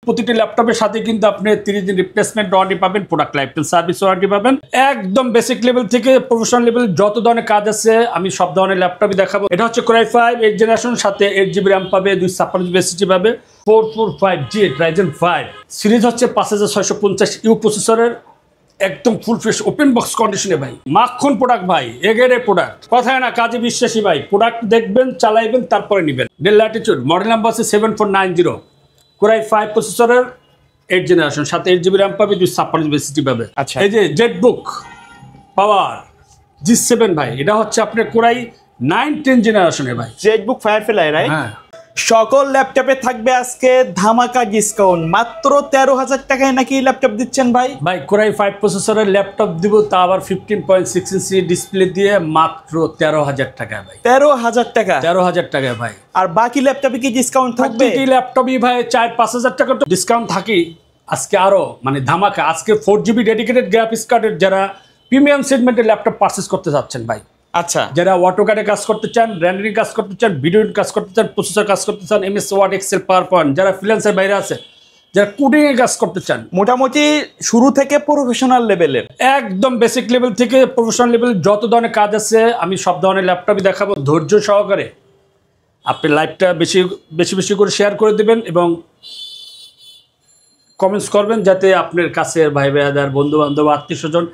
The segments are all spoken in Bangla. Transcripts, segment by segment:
প্রতিটি ল্যাপটপের সাথে কিন্তু আপনি 30 দিন রিপ্লেসমেন্ট ওয়ারেন্টি পাবেন, product life time service warranty পাবেন। একদম বেসিক লেভেল থেকে প্রফেশনাল লেভেল যত ধরনের কাজ আছে আমি সব ধরনের ল্যাপটপই দেখাবো। এটা হচ্ছে Core i5 8 জেনারেশন, সাথে 8GB RAM পাবে, 256GB SSD পাবে, 445G Ryzen 5 সিরিজ হচ্ছে 5650U প্রসেসরের, একদম ফুল ফ্রেশ ওপেন বক্স কন্ডিশনে ভাই, মাখন প্রোডাক্ট ভাই, এগের প্রোডাক্ট, কথায় না কাজে বিশ্বাসী ভাই। প্রোডাক্ট দেখবেন, চালাইবেন, তারপরে নেবেন। ডেল ল্যাটিটিউড, মডেল নাম্বার আছে 7490, Core i5 প্রসেসরের 8 জেনারেশন, সাথে 8GB RAM পাবে, 256GB SSD পাবে। আচ্ছা, এই যে জেটবুক পাওয়ার G7 ভাই, এটা হচ্ছে আপনার Core i9 10 জেনারেশনের ভাই, জেটবুক ফায়ারফ্লাই, রাইট? হ্যাঁ। সকল ল্যাপটপে থাকবে আজকে ধামাকা ডিসকাউন্ট, মাত্র 13,000 টাকায় নাকি ল্যাপটপ দিচ্ছেন ভাই? ভাই Core i5 প্রসেসরের ল্যাপটপ দিব, তা আবার 15.6 ইঞ্চি ডিসপ্লে দিয়ে মাত্র 13,000 টাকায় ভাই। 13,000 টাকা? 13,000 টাকায় ভাই। আর বাকি ল্যাপটপে কি ডিসকাউন্ট থাকবে? প্রতিটি ল্যাপটপই ভাই 4-5,000 টাকা তো ডিসকাউন্ট থাকে। আজকে আরো মানে ধামাকা, আজকে 4GB ডেডিকেটেড গ্রাফিক্স কার্ডের যারা প্রিমিয়াম সেগমেন্টের ল্যাপটপ পারচেজ করতে যাচ্ছেন ভাই, আচ্ছা, যারা অটোক্যাডে কাজ করতে চান, রেন্ডারিং কাজ করতে চান, ভিডিও কাজ করতে চান, প্রসেসর কাজ করতে চান, MS word, excel, power point, যারা ফ্রিল্যান্সের বাইরে আছে, যারা কোডিং এর কাজ করতে চান, মোটামুটি শুরু থেকে প্রফেশনাল লেভেলের, একদম বেসিক লেভেল থেকে প্রফেশনাল লেভেল যত ধরনের কাজ আছে আমি সব ধরনের ল্যাপটপই দেখাবো। ধৈর্য সহকারে আপনি লাইভটা বেশি বেশি করে শেয়ার করে দেবেন এবং কমেন্টস করবেন, যাতে আপনার কাছের ভাই ভাইয়াদের, বন্ধু বান্ধব, আত্মীয় স্বজন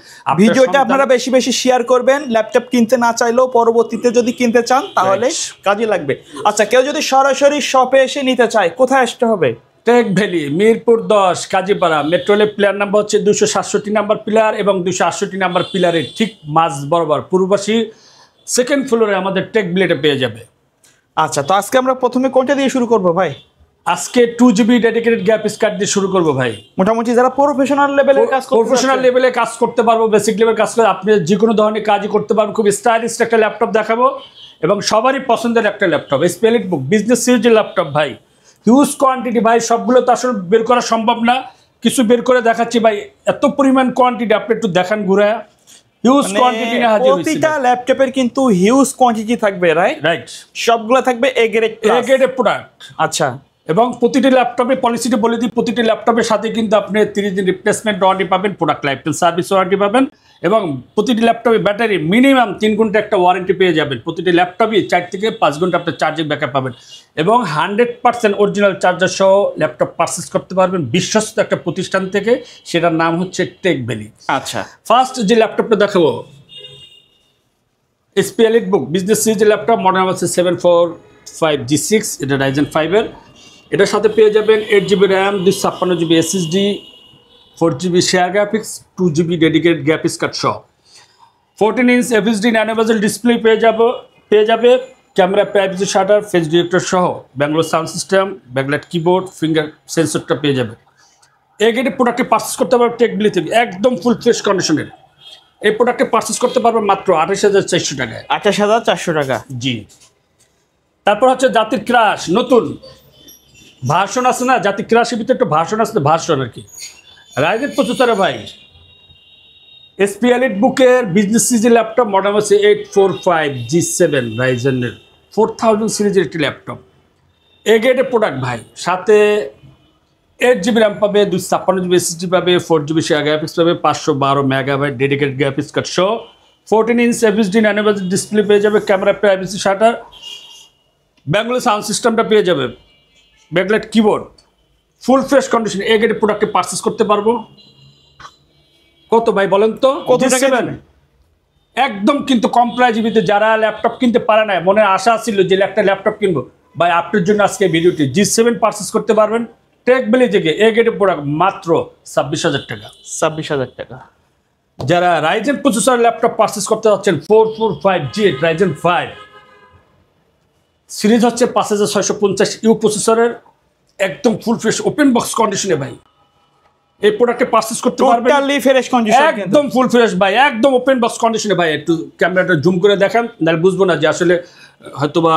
ভিডিওটা আপনারা বেশি বেশি শেয়ার করবেন। ল্যাপটপ কিনতে না চাইলেও পরবর্তীতে যদি কিনতে চান তাহলে কাজে লাগবে। আচ্ছা, কেউ যদি সরাসরি শপে এসে নিতে চায় কোথায় আসতে হবে? টেক ভ্যালি, মিরপুর 10, কাজীপাড়া, মেট্রোলে প্লেয়ার নাম্বার হচ্ছে 267 নাম্বার পিলার এবং 268 নাম্বার পিলারের ঠিক মাঝ বরাবর পূর্বপাশী সেকেন্ড ফ্লোরে আমাদের টেক ভ্যালিটা পেয়ে যাবে। আচ্ছা, তো আজকে আমরা প্রথমে কোনটা দিয়ে শুরু করব ভাই? আজকে 2GB ডেডিকেটেড গ্রাফিক্স কার্ড দিয়ে শুরু করব ভাই। মোটামুটি যারা প্রফেশনাল লেভেলের কাজ করতে, প্রফেশনাল লেভেলে কাজ করতে পারবো, বেসিক লেভেল কাজ করে আপনি যে কোনো ধরনের কাজই করতে পারবেন। খুব স্টাইলিশ একটা ল্যাপটপ দেখাবো এবং সবারই পছন্দের একটা ল্যাপটপ, স্পেলিট বুক বিজনেস সিরিজের ল্যাপটপ ভাই, হিউজ কোয়ান্টিটি ভাই, সবগুলো তো আসলে বের করা সম্ভব না, কিছু বের করে দেখাচ্ছি ভাই। এত পরিমাণ কোয়ান্টিটি আপনি একটু দেখান ঘুরে, হিউজ কোয়ান্টিটি নিয়ে হাজির হইছি। প্রতিটা ল্যাপটপের কিন্তু হিউজ কোয়ান্টিটি থাকবে, রাইট? সবগুলো থাকবে এ গ্রেড প্রোডাক্ট। আচ্ছা, এবং প্রতিটি ল্যাপটপে পলিসিটি বলে দিই, প্রতিটি ল্যাপটপের সাথে কিন্তু আপনি 30 দিন রিপ্লেসমেন্ট ওয়ারেন্টি পাবেন, product life time service warranty পাবেন এবং প্রতিটি ল্যাপটপে ব্যাটারি মিনিমাম 3 ঘন্টা একটা ওয়ারেন্টি পেয়ে যাবেন। প্রতিটি ল্যাপটপই 4 থেকে 5 ঘন্টা আপনার চার্জিং ব্যাকআপ পাবেন এবং 100% অরিজিনাল চার্জার সহ ল্যাপটপ পারচেস করতে পারবেন বিশ্বস্ত একটা প্রতিষ্ঠান থেকে, সেটার নাম হচ্ছে টেক ভ্যালি। আচ্ছা, ফার্স্ট যে ল্যাপটপটা দেখাবো HP EliteBook বিজনেস সিরিজের ল্যাপটপ, মডেল নাম্বার হচ্ছে 745G6, এটা Ryzen 5 এর। এটার সাথে পেয়ে যাবেন 8GB RAM, 256GB SSD, 4GB share graphics, 2GB dedicated graphics card সহ 14 ইঞ্চ FHD ন্যানোভেজেল ডিসপ্লে পেয়ে যাবে, camera, privacy shutter, face detector সহ ব্যাঙ্গালোর sound system, backlight keyboard, finger সেন্সরটা পেয়ে যাবে। এই গেটে প্রোডাক্টটি পারচেস করতে পারবে টেক ভ্যালি থেকে, একদম ফুল ফ্রেশ কন্ডিশনের। এই প্রোডাক্টটি পারচেস করতে পারবে মাত্র 28,400 টাকায়। 28,400 টাকা? জি। তারপর হচ্ছে জাতির ক্রাশ, নতুন ভার্সন আছে না, জাতি ক্রাশের ভিতরে একটা ভার্সন আছে, ভার্সন আর কি, রাইজেন প্রসেসরে ভাই, HP EliteBook-এর বিজনেস সিরিজের ল্যাপটপ, মডেল হচ্ছে 845G7 রাইজেনের 4000 সিরিজের একটি ল্যাপটপ। এ গ্রেডের প্রোডাক্ট ভাই, সাথে 8GB RAM পাবে, 256GB SSD পাবে, 4GB শেয়ার গ্রাফিক্স পাবে, 512 মেগাবাইট ডেডিকেটেড গ্রাফিক্স কার্ড সহ 14 ইঞ্চ FHD ন্যানোভেজেল ডিসপ্লে পেয়ে যাবে, ক্যামেরা, প্রাইভেসি শাটার, ব্যাঙ্গালোর সাউন্ড সিস্টেমটা পেয়ে যাবে, backlight keyboard, full fresh condition. A গ্রেডের প্রোডাক্টে পারচেস করতে পারবো কত ভাই বলেন তো? কত টাকা? একদম কিন্তু কম প্রাইজের ভিতরে, যারা ল্যাপটপ কিনতে পারে না, মনে আশা ছিল যে একটা ল্যাপটপ কিনবো ভাই, আপনার জন্য আজকে ভিডিওটি G7 পারচেস করতে পারবেন টেক ভ্যালি থেকে। এ গ্রেডের প্রোডাক্ট মাত্র 26,000 টাকা। 26,000 টাকা। যারা রাইজেন প্রসেসর ল্যাপটপ পারচেস করতে যাচ্ছেন, 445G Ryzen 5 সিরিজ হচ্ছে 5650U প্রসেসরের, একদম ফুল ফ্রেশ ওপেন বক্স কন্ডিশনে ভাই, এই প্রোডাক্টে পারচেজ করতে পারবেন টোটালি ফ্রেশ কন্ডিশন, একদম ফুল ফ্রেশ ভাই, একদম ওপেন বক্স কন্ডিশনে ভাই। একটু ক্যামেরাটা জুম করে দেখান, নাহলে বুঝবো না যে আসলে হয়তোবা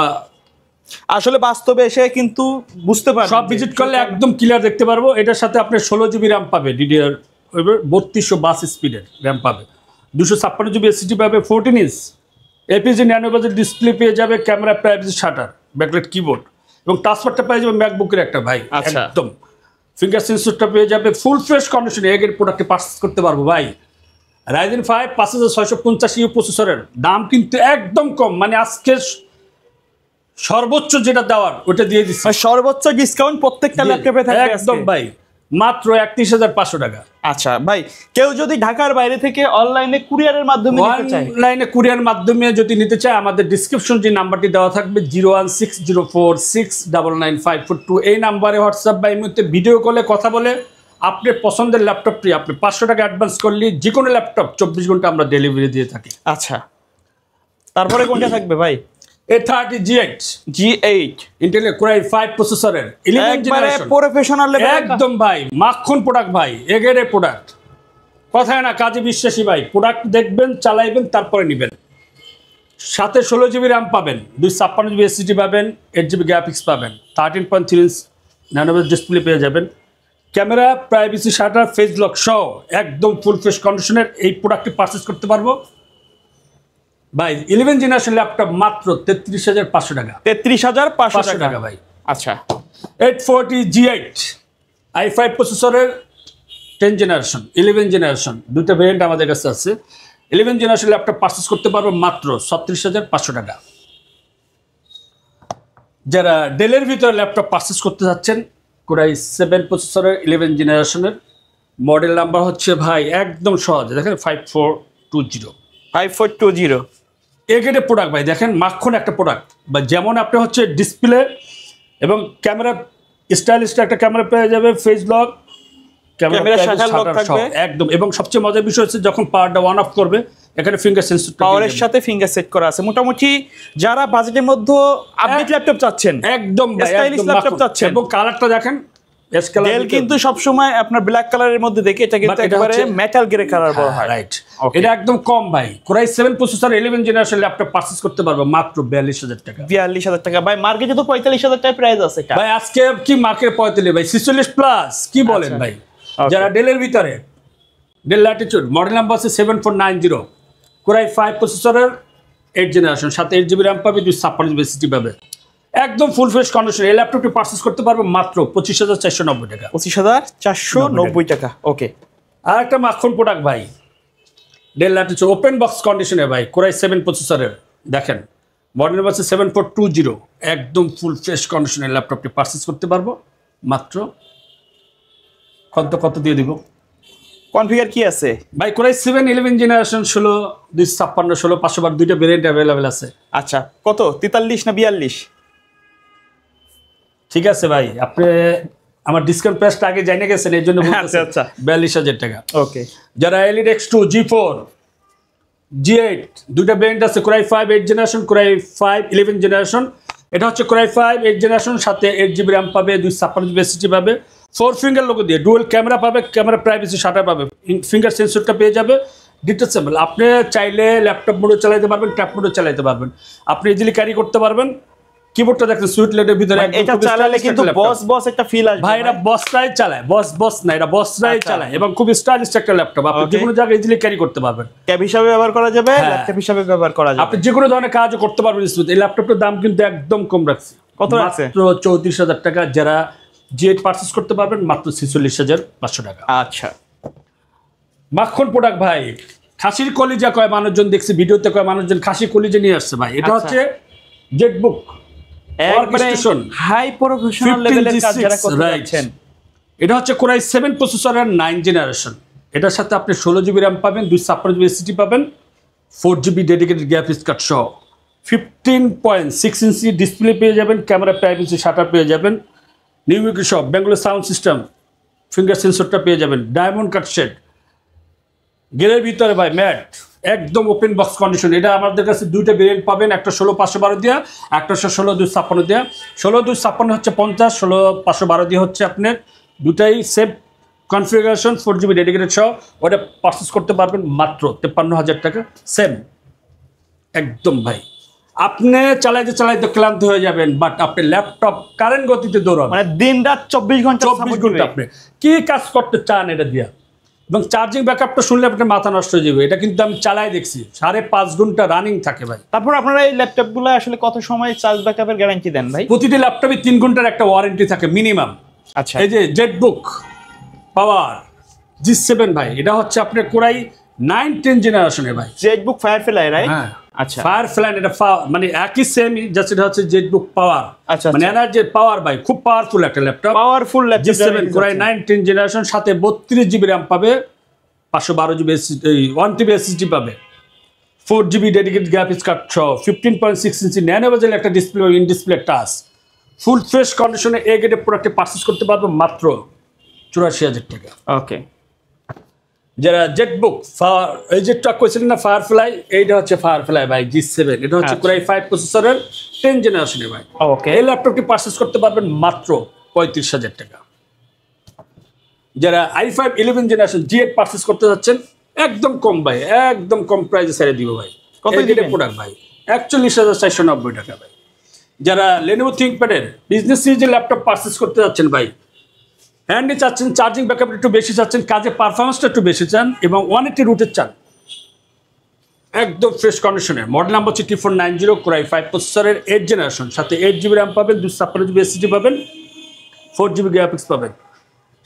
আসলে বাস্তবে এসে কিন্তু বুঝতে পারবেন, সব ভিজিট করলে একদম ক্লিয়ার দেখতে পারবো। এটার সাথে আপনি 16GB RAM পাবে, DDR 3200 স্পিডের RAM পাবে, 256GB SSD পাবে, 14 ইঞ্চ FHD ন্যানোভেজেল ডিসপ্লে পেয়ে যাবে, camera, privacy shutter, backlight keyboard এবং টাচপ্যাডটা পেয়ে যাবে ম্যাকবুকের একটা ভাই, একদম ফিঙ্গার সেন্সরটা পেয়ে যাবে ফুল ফ্রেশ কন্ডিশনে এগের প্রোডাক্টে পারচেস করতে পারবো ভাই। রাইজেন 5 5650 প্রসেসরের দাম কিন্তু একদম কম, মানে আজকে সর্বোচ্চ যেটা দেওয়ার ওটা দিয়ে দিচ্ছি, সর্বোচ্চ ডিসকাউন্ট প্রত্যেকটা ল্যাপটপে থাকবে একদম ভাই, মাত্র 31,500 টাকা। আচ্ছা ভাই, কেউ যদি ঢাকার বাইরে থেকে অনলাইনে কুরিয়ারের মাধ্যমে নিতে চায়, অনলাইনে কুরিয়ার মাধ্যমে যদি নিতে চায়, আমাদের ডিসক্রিপশন যে নাম্বারটি দেওয়া থাকবে 01604699542, এই নাম্বারে হোয়াটসঅ্যাপ বা এই মুহূর্তে ভিডিও কলে কথা বলে আপনার পছন্দের ল্যাপটপটি আপনি 500 টাকা অ্যাডভান্স করলে যে কোনো ল্যাপটপ 24 ঘন্টা আমরা ডেলিভারি দিয়ে থাকি। আচ্ছা, তারপরে কোনটা থাকবে ভাই? A30 G8 ইন্টেলের Core i5 প্রসেসরের 11 জেনারেশন, প্রফেশনাল লেভেল একদম ভাই মাখন প্রোডাক্ট ভাই, এগের প্রোডাক্ট, কথায় না কাজে বিশ্বাসী ভাই। প্রোডাক্ট দেখবেন, চালাইবেন, তারপরে নেবেন। সাথে 16 জিবি র্যাম পাবেন, 256 জিবি এসএসডি পাবেন, 8 জিবি গ্রাফিক্স পাবেন, 13.3 ইঞ্চ ন্যানোভেজ ডিসপ্লে পেয়ে যাবেন, camera, privacy shutter, face lock সহ একদম ফুল ফ্রেশ কন্ডিশনের এই প্রোডাক্টটি পারচেস করতে পারবো ভাই। 11 জেনারেশন ল্যাপটপ মাত্র 33,500 টাকা। 33,500 টাকা ভাই। আচ্ছা, 840 G8 i5 প্রসেসরের 10 জেনারেশন 11 জেনারেশন দুটো ভেরিয়েন্ট আমাদের কাছে আছে। 11 জেনারেশন ল্যাপটপ পারচেস করতে পারবো মাত্র 36,500 টাকা। যারা ডেলের ভিতরে ল্যাপটপ পারচেস করতে যাচ্ছেন, Core i7 প্রসেসরের 11 জেনারেশনের মডেল নাম্বার হচ্ছে ভাই একদম সহজ, দেখেন 5420 এগেটের প্রোডাক্ট ভাই, দেখেন মাখন একটা প্রোডাক্ট বা যেমন আপনি হচ্ছে ডিসপ্লে এবং ক্যামেরা, স্টাইলিশ একটা ক্যামেরা পেয়ে যাবে, face lock, camera shutter lock থাকবে একদম। এবং সবচেয়ে মজার বিষয় হচ্ছে যখন পাওয়ারটা অন অফ করবে এখানে ফিঙ্গার সেন্সর, পাওয়ারের সাথে ফিঙ্গার সেট করা আছে। মোটামুটি যারা বাজেটের মধ্যে আপডেট ল্যাপটপ চাচ্ছেন, একদম স্টাইলিশ ল্যাপটপ চাচ্ছেন, এবং কালারটা দেখেন ডেল কিন্তু সব সময় আপনার ব্ল্যাক কালারের মধ্যে দেখে, এটা কিন্তু একেবারে মেটাল গ্রে কালার বলা হয়, রাইট। এটা একদম কম ভাই। Core i7 processor 11 generation laptop purchase করতে পারবো মাত্র 42,000 টাকা। 42,000 টাকা ভাই, মার্কেটে তো 45,000 টাকা প্রাইস আছে এটা ভাই। আজকে কি মার্কেট 45 ভাই, 46 প্লাস কি বলেন ভাই। যারা ডেলের ভিতরে, ডেল ল্যাটিটিউড মডেল নাম্বার আছে 7490, Core i5 প্রসেসরের 8 জেনারেশন, সাথে 8 জিবি র্যাম পাবে, 256 জিবি এসএসডি পাবে, একদম ফুল ফ্রেশ কন্ডিশন। এই ল্যাপটপটি পারচেজ করতে পারবো মাত্র 25,490 টাকা। 25,490 টাকা। ওকে, আর একটা মাখন প্রোডাক্ট ভাই, ডেল ল্যাটিটিউড ওপেন বক্স কন্ডিশনে ভাই, Core i7 প্রসেসরের দেখেন মডেল নাম্বার আছে 7420, একদম ফুল ফ্রেশ কন্ডিশনের ল্যাপটপটি পারচেজ করতে পারবো মাত্র কত দিয়ে দিব। কনফিগার কি আছে ভাই? Core i7 11 জেনারেশন 16 256 16 512 দুইটা ভেরিয়েন্ট अवेलेबल আছে। আচ্ছা, কত 43 না 42? ঠিক আছে ভাই, আপনি আমার ডিসকাউন্ট প্রাইসটা আগে জানিয়ে না গেছেন, এই জন্য বলতেছি। আচ্ছা 42,000 টাকা। ওকে, যারা Elite X2 G4 G8 দুইটা ভেরিয়েন্ট আছে, Core i5 8 generation, Core i5 11 generation. এটা হচ্ছে Core i5 8 জেনারেশন, সাথে 8 জিবি র্যাম পাবে, 256 জিবি এসএসডি পাবে, 4 ফিঙ্গার লোগো দিয়ে ডুয়াল ক্যামেরা পাবে, ক্যামেরা প্রাইভেসি শাটার পাবে, ফিঙ্গার সেন্সরটা পেয়ে যাবে, ডিটেচেবল। আপনি চাইলে ল্যাপটপ মোডে চালাতে পারবেন, ট্যাব মোডে চালাতে পারবেন, আপনি ইজিলি ক্যারি করতে পারবেন। কিবোর্ডটা দেখেন সুইট লেডের ভিতরে, এটা চালালে কিন্তু বস একটা ফিল আসবে ভাই। এটা বসরাই চালায়, বস না, এটা বসরাই চালায় এবং খুব স্টাইলিশ একটা ল্যাপটপ। আপনি যে কোনো জায়গায় ইজিলি ক্যারি করতে পারবেন, ট্যাব হিসাবে ব্যবহার করা যাবে, ল্যাপটপ হিসাবে ব্যবহার করা যাবে, আপনি যে কোনো ধরনের কাজও করতে পারবেন। এই ল্যাপটপটার দাম কিন্তু একদম কম রাখছি। কত রাখছে? মাত্র 34,000 টাকা। যারা G8 পারচেজ করতে পারবেন মাত্র 46,500 টাকা। আচ্ছা, মাখন প্রোডাক্ট ভাই, খাসির কলিজা কয় মানুষজন দেখছি ভিডিওতে, কয় মানুষজন খাসি কলিজা নিয়ে আসছে ভাই। এটা হচ্ছে জেটবুক হাই প্রফেশনাল লেভেলের কাজ যারা করতে যাচ্ছেন। এটা হচ্ছে Core i7 প্রসেসরের 9 জেনারেশন। এটার সাথে আপনি 16 জিবি র্যাম পাবেন, 256 জিবি এসএসডি পাবেন, 4 জিবি ডেডিকেটেড গ্রাফিক্স কার্ড সহ 15.6 ইঞ্চি ডিসপ্লে পেয়ে যাবেন, ক্যামেরা প্রাইভেসি শাটার পেয়ে যাবেন, নিউমিক সব ব্যাঙ্গালোর সাউন্ড সিস্টেম, ফিঙ্গার সেন্সরটা পেয়ে যাবেন, ডায়মন্ড কাট শেড, গেরের ভিতরে ভাই ম্যাট, একদম ওপেন বক্স কন্ডিশন। এটা আমাদের কাছে দুইটা ভেরিয়েন্ট পাবেন, একটা 16/512 দিয়া, একটা 16/256 দিয়া। 16/256 হচ্ছে 50, 16/512 দিয়ে হচ্ছে আপনার দুটাই সেম কনফিগারেশন, 4 জিবি ডেডিকেটেড সহ। ওটা পারচেস করতে পারবেন মাত্র 53,000 টাকা। সেম একদম ভাই, আপনি চালাইতে ক্লান্ত হয়ে যাবেন, বাট আপনি ল্যাপটপ কারেন্ট গতিতে দৌড়ান, মানে দিন রাত 24 ঘন্টা আপনি কি কাজ করতে চান এটা দিয়া। এবং চার্জিং ব্যাকআপটা শুনলে আপনার মাথা নষ্ট হয়ে যাবে। এটা কিন্তু আমি চালাই দেখছি, 5.5 ঘন্টা রানিং থাকে ভাই। তারপর আপনারা এই ল্যাপটপগুলো আসলে কত সময় চার্জ ব্যাকআপের গ্যারান্টি দেন ভাই? প্রতিটি ল্যাপটপে 3 ঘন্টার একটা ওয়ারেন্টি থাকে মিনিমাম। আচ্ছা এই যে জেটবুক পাওয়ার G7 ভাই, এটা হচ্ছে আপনার কোরাই 9-10 জেনারেশনের ভাই। Jetbook firefly right? হ্যাঁ আচ্ছা ফায়ারফ্লাই, এটা মানে একই সেমই, জাস্ট এটা হচ্ছে জেটবুক পাওয়ার। আচ্ছা মানে এনার্জি পাওয়ার ভাই, খুব পাওয়ারফুল একটা laptop. Powerful laptop G7 core i 9-10 generation, সাথে 32 জিবি র্যাম পাবে, 512 জিবি 1 টিবি এসএসডি পাবে, 4 জিবি ডেডিকেটেড গ্রাফিক্স কার্ড সহ 15.6 ইঞ্চি ন্যানো বেজেল একটা display, in display touch, full fresh কন্ডিশনে এ গ্রেডের প্রোডাক্টে পারচেজ করতে পারবে মাত্র 84,000 টাকা। ওকে যারা জেটবুক এই যে ট্রাক করেছিলেন না ফায়ারফ্লাই, এইটা হচ্ছে ফায়ারফ্লাই ভাই G7, এটা হচ্ছে কোরাই 5 প্রসেসরের 10 জেনারেশনের ভাই। ওকে এই ল্যাপটপটি পারচেজ করতে পারবেন মাত্র 35,000 টাকা। যারা i5 11 জেনারেশন G8 পারচেজ করতে যাচ্ছেন, একদম কম ভাই, একদম কম প্রাইসে ছেড়ে দিব ভাই। কত দিবেন প্রোডাক্ট ভাই? 41,490 টাকা ভাই। যারা Lenovo ThinkPad-এর বিজনেস সিরিজের ল্যাপটপ পারচেজ করতে যাচ্ছেন ভাই, হ্যান্ডি চাচ্ছেন, চার্জিং ব্যাকআপ একটু বেশি চাচ্ছেন, কাজে পারফরমেন্সটা একটু বেশি চান এবং 180 রুটের চান, একদম ফ্রেশ কন্ডিশনে, মডেল নাম্বার হচ্ছে 3490 কোরাই 5 প্রসেসরের 8 জেনারেশন, সাথে 8 জিবি র্যাম পাবেন, 256 জিবি এসএসডি পাবেন, 4 জিবি গ্রাফিক্স পাবেন,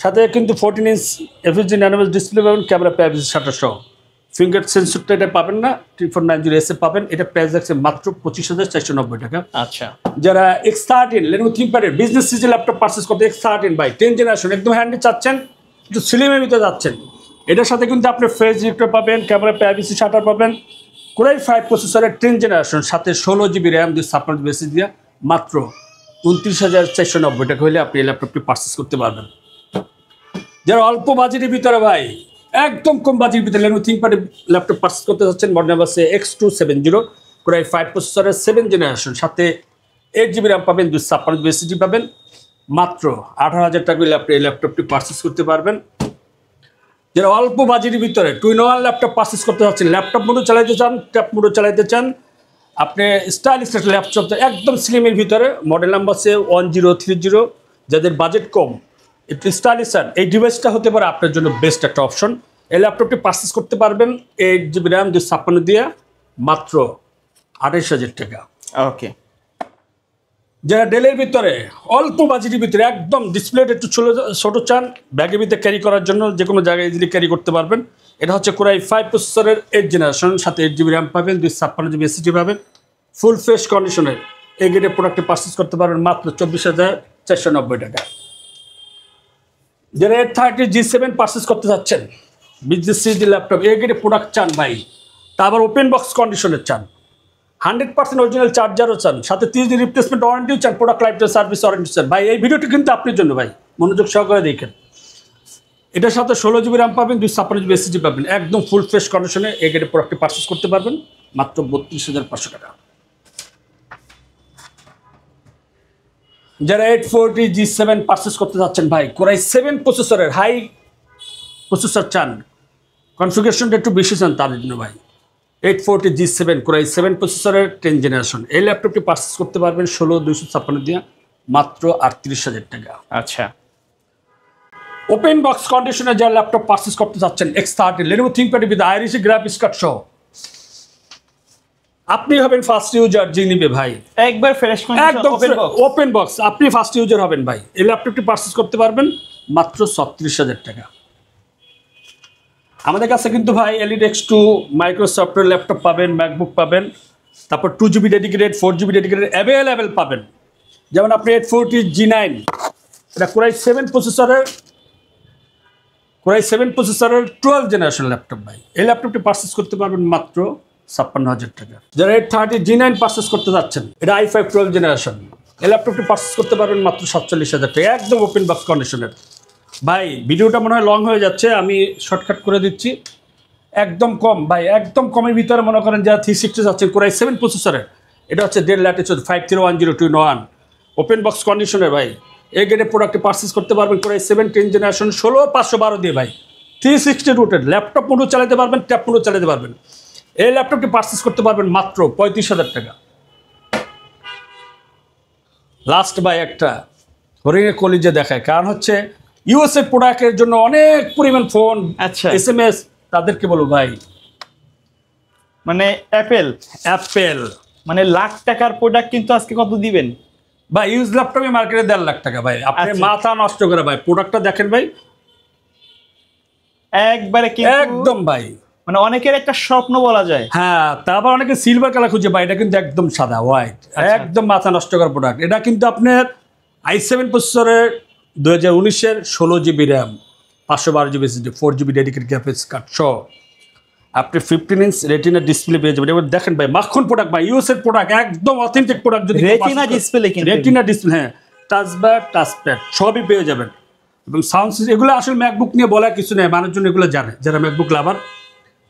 সাথে কিন্তু 14 ইঞ্চ এফএসডি ন্যানোবেজ ডিসপ্লে পাবেন, ক্যামেরা প্রাইভেসি শাটার সহ। ফিঙ্গার সেন্সরটা এটা পাবেন না, 3490 এসে পাবেন। এটা প্রাইস আছে মাত্র 25,490 টাকা। আচ্ছা যারা X13 Lenovo ThinkPad-এর বিজনেস সিরিজের ল্যাপটপ পারচেজ করতে, X13 বাই 10 জেনারেশন একদম হ্যান্ডি চাচ্ছেন, একটু স্লিমের ভিতরে যাচ্ছেন, এটার সাথে কিন্তু আপনি ফেস ডিটেক্টর পাবেন, ক্যামেরা প্রাইভেসি শাটার পাবেন, কোরাই 5 প্রসেসরের 10 জেনারেশন, সাথে 16 জিবি র্যাম, 256 জিবি এসএসডি দিয়ে মাত্র 29,490 টাকা হলে আপনি এই ল্যাপটপটি পারচেজ করতে পারবেন। যারা অল্প বাজেটের ভিতরে ভাই, একদম কম বাজেটের ভিতরে Lenovo ThinkPad ল্যাপটপ পারচেজ করতে যাচ্ছেন, মডেল নাম্বার আছে X270 কোরাই 5 প্রসেসরের 7 জেনারেশন, সাথে 8 জিবি র্যাম পাবেন, 256 জিবি এসএসডি পাবেন, মাত্র 18,000 টাকা হলে আপনি এই ল্যাপটপটি পারচেজ করতে পারবেন। যারা অল্প বাজেটের ভিতরে 2-in-1 ল্যাপটপ পারচেজ করতে যাচ্ছেন, ল্যাপটপ মোডও চালাইতে চান, ট্যাব মোডও চালাইতে চান, আপনি স্টাইলিশ একটা ল্যাপটপ একদম স্লিমের ভিতরে, মডেল নাম্বার আছে 1030, যাদের বাজেট কম একটু স্টাইলিশ চান, এই ডিভাইসটা হতে পারে আপনার জন্য বেস্ট একটা অপশন। এই ল্যাপটপটি পারচেজ করতে পারবেন 8 জিবি র্যাম 256 দিয়ে মাত্র 28,000 টাকা। ওকে যারা ডেলের ভিতরে অল্প বাজেটের ভিতরে একদম ডিসপ্লেটা একটু ছোট চান, ব্যাগের ভিতরে ক্যারি করার জন্য যে কোনো জায়গায় ইজিলি ক্যারি করতে পারবেন, এটা হচ্ছে কোরাই 5 প্রসেসরের 8 জেনারেশন, সাথে 8 জিবি র্যাম পাবেন, 256 জিবি এসএসডি পাবেন, ফুল ফ্রেশ কন্ডিশনের এই গ্রেডের প্রোডাক্টটি পারচেজ করতে পারবেন মাত্র 24,490 টাকা। যারা 830 G7 পারচেজ করতে যাচ্ছেন, বিজনেস সিরিজের ল্যাপটপ এই গ্রেডের প্রোডাক্ট চান ভাই, তা আবার ওপেন বক্স কন্ডিশনের চান, 100% অরিজিনাল চার্জারও চান, সাথে 30 দিন রিপ্লেসমেন্ট ওয়ারেন্টিও চান, product life time service warranty চান ভাই, এই ভিডিওটি কিন্তু আপনার জন্য ভাই, মনোযোগ সহকারে দেখেন। এটার সাথে 16 জিবি র্যাম পাবেন, 256 জিবি এসএসডি পাবেন, একদম ফুল ফ্রেশ কন্ডিশনে এই গ্রেডের প্রোডাক্টটি পারচেজ করতে পারবেন মাত্র 32,500 টাকা। যারা 840 G7 পারচেজ করতে যাচ্ছেন ভাই, কোরাই 7 প্রসেসরের হাই প্রসেসর চান, কনফিগারেশনটা একটু বেশি চান, তাদের জন্য ভাই 840 G7 কোরাই 7 প্রসেসরের 10 জেনারেশন এই ল্যাপটপটি পারচেজ করতে পারবেন 16,256 দিয়ে মাত্র 38,000 টাকা। আচ্ছা ওপেন বক্স কন্ডিশনে যারা ল্যাপটপ পারচেজ করতে যাচ্ছেন, X13 Lenovo ThinkPad with Irish graphics card সহ, আপনি হবেন ফার্স্ট ইউজার যে নিবে ভাই, একবার ফ্রেশ একদম ওপেন বক্স, আপনি ফার্স্ট ইউজার হবেন ভাই। এই ল্যাপটপটি পারচেজ করতে পারবেন মাত্র 36,000 টাকা। আমাদের কাছে কিন্তু ভাই এলইডি X2 মাইক্রোসফটের ল্যাপটপ পাবেন, ম্যাকবুক পাবেন, তারপর 2 GB dedicated, 4 GB dedicated available পাবেন। যেমন আপনি 840 G9, এটা কোরাই 7 প্রসেসরের 12 জেনারেশন ল্যাপটপ ভাই, এই ল্যাপটপটি পারচেজ করতে পারবেন মাত্র 56,000 টাকা। যারা 830 G9 পারচেজ করতে যাচ্ছেন, এটা i5 12 জেনারেশন, এই ল্যাপটপটি পারচেজ করতে পারবেন মাত্র 47,000 টাকা, একদম ওপেন বক্স কন্ডিশনের। ভাই ভিডিওটা মনে হয় লং হয়ে যাচ্ছে, আমি শর্টকাট করে দিচ্ছি, একদম কম ভাই, একদম কমের ভিতরে মনে করেন যারা 360 যাচ্ছেন কোরাই 7 প্রসেসরের, এটা হচ্ছে ডেল ল্যাটিটিউড 5010 ওপেন বক্স কন্ডিশনের ভাই, এই গ্রেডের প্রোডাক্টে পারচেজ করতে পারবেন কোরাই 7 10 জেনারেশন 16,512 দিয়ে ভাই, 360 রুটেড ল্যাপটপ মোডও চালাতে পারবেন, ট্যাব মোডও চালাতে পারবেন। এই ল্যাপটপটি পারচেজ করতে পারবেন মাত্র 35,000 টাকা। লাস্ট বাই একটা হরিণের কলিজে দেখায়, কারণ হচ্ছে ইউএসএ প্রোডাক্টের জন্য অনেক পরিমাণ ফোন, আচ্ছা SMS, তাদেরকে বলবো ভাই, মানে অ্যাপেল অ্যাপেল মানে লাখ টাকার প্রোডাক্ট কিন্তু আজকে কত দিবেন? ভাই ইউজ ল্যাপটপই মার্কেটে 1.5 লাখ টাকা ভাই, আপনি আচ্ছা। মাথা নষ্ট করে ভাই, প্রোডাক্টটা দেখেন ভাই, একবারে কিন্তু একদম ভাই, মানে অনেকের একটা স্বপ্ন বলা যায়। হ্যাঁ। তারপর অনেকে সিলভার কালার খুঁজে ভাই, এটা কিন্তু একদম সাদা হোয়াইট, একদম মাথা নষ্ট করার প্রোডাক্ট। এটা কিন্তু আপনার i7 প্রসেসরের 2019-এর 16 GB RAM, 512 GB SSD, 4 GB dedicated graphics card সহ আপনি 15 ইঞ্চ রেটিনা ডিসপ্লে পেয়ে যাবেন। এবার দেখেন ভাই, মাখন প্রোডাক্ট ভাই, ইউএস এর প্রোডাক্ট, একদম অথেন্টিক প্রোডাক্ট। যদি রেটিনা ডিসপ্লে কিন্তু রেটিনা ডিসপ্লে, হ্যাঁ, টাচবার টাচপ্যাড সবই পেয়ে যাবেন। এবং সাউন্ড সিস্টেম, এগুলো আসলে ম্যাকবুক নিয়ে বলার কিছু নেই, মানুষজন এগুলো জানে যারা ম্যাকবুক লাভার।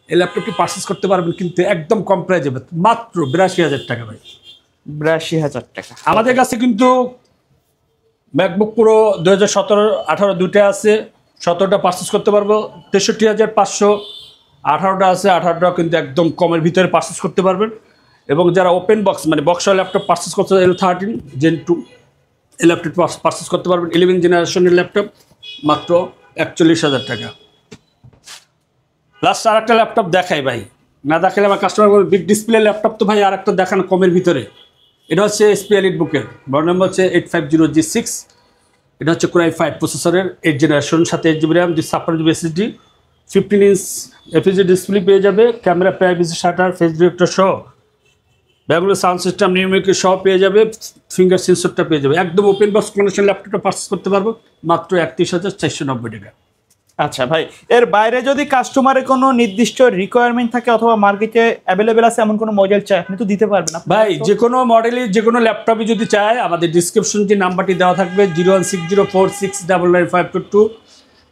এই ল্যাপটপটি পারচেস করতে পারবেন কিন্তু একদম কম প্রাইজে, মাত্র 82,000 টাকা ভাই। 82,000 টাকা। আমাদের কাছে কিন্তু ম্যাকবুক পুরো 2017-18 দুইটা আছে, 17টা পারচেস করতে পারবো 63,500, 18টা আছে, 18টা কিন্তু একদম কমের ভিতরে পারচেস করতে পারবেন। এবং যারা ওপেন বক্স মানে বক্স ল্যাপটপ পারচেস করতে L13 Gen 2 এই ল্যাপটপ পারচেস করতে পারবেন 11 জেনারেশনের ল্যাপটপ মাত্র 41,000 টাকা। লাস্ট আর একটা ল্যাপটপ দেখাই ভাই, না দেখালে আমার কাস্টমার বলবে বিগ ডিসপ্লে ল্যাপটপ তো ভাই আর একটা দেখান কমের ভিতরে। এটা হচ্ছে HP EliteBook-এর মডেল নাম্বার হচ্ছে 850G6। এটা হচ্ছে Core i5 প্রসেসরের 8 জেনারেশন, সাথে 8 GB RAM, 56 GB SSD, 15 inch FHD display পেয়ে যাবে, camera privacy shutter, face detector সহ, ব্যাকগ্রাউন্ড সাউন্ড সিস্টেম নিউমেরিক সহ পেয়ে যাবে, ফিঙ্গার সেন্সরটা পেয়ে যাবে। একদম ওপেন বক্স কন্ডিশন ল্যাপটপটা পারচেস করতে পারবো মাত্র 31,490 টাকা। আচ্ছা ভাই, এর বাইরে যদি কাস্টমারের কোনো নির্দিষ্ট রিকোয়ারমেন্ট থাকে অথবা মার্কেটে অ্যাভেলেবেল আছে এমন কোনো মডেল চাই, আপনি তো দিতে পারবেন আপনি ভাই তো? যে কোনো মডেলের যে কোনো ল্যাপটপই যদি চায়, আমাদের ডিসক্রিপশন যে নাম্বারটি দেওয়া থাকবে 01604699522,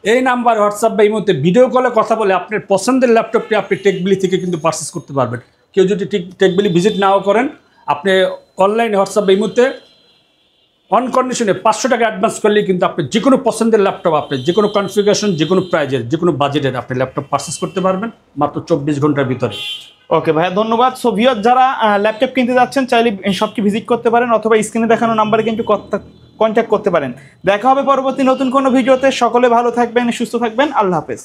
এই নাম্বার হোয়াটসঅ্যাপ বা এই মুহূর্তে ভিডিও কলে কথা বলে আপনার পছন্দের ল্যাপটপটি আপনি টেকবিলি থেকে কিন্তু পারচেস করতে পারবেন। কেউ যদি টেকবিলি ভিজিট নাও করেন, আপনি অনলাইনে হোয়াটসঅ্যাপ বা এই মুহূর্তে অন কন্ডিশনে 500 টাকা অ্যাডভান্স করলেই কিন্তু আপনি যে কোনো পছন্দের ল্যাপটপ, আপনি যে কোনো কনফিগারেশন, যে কোনো প্রাইজের, যে কোনো বাজেটের আপনি ল্যাপটপ পারচেস করতে পারবেন মাত্র 24 ঘন্টার ভিতরে। ওকে ভাইয়া, ধন্যবাদ। সো ভিউয়ার যারা ল্যাপটপ কিনতে যাচ্ছেন চাইলে শপটি ভিজিট করতে পারেন অথবা স্ক্রিনে দেখানো নাম্বারে কিন্তু কন্ট্যাক্ট করতে পারেন। দেখা হবে পরবর্তী নতুন কোনো ভিডিওতে। সকলে ভালো থাকবেন, সুস্থ থাকবেন, আল্লাহ হাফেজ।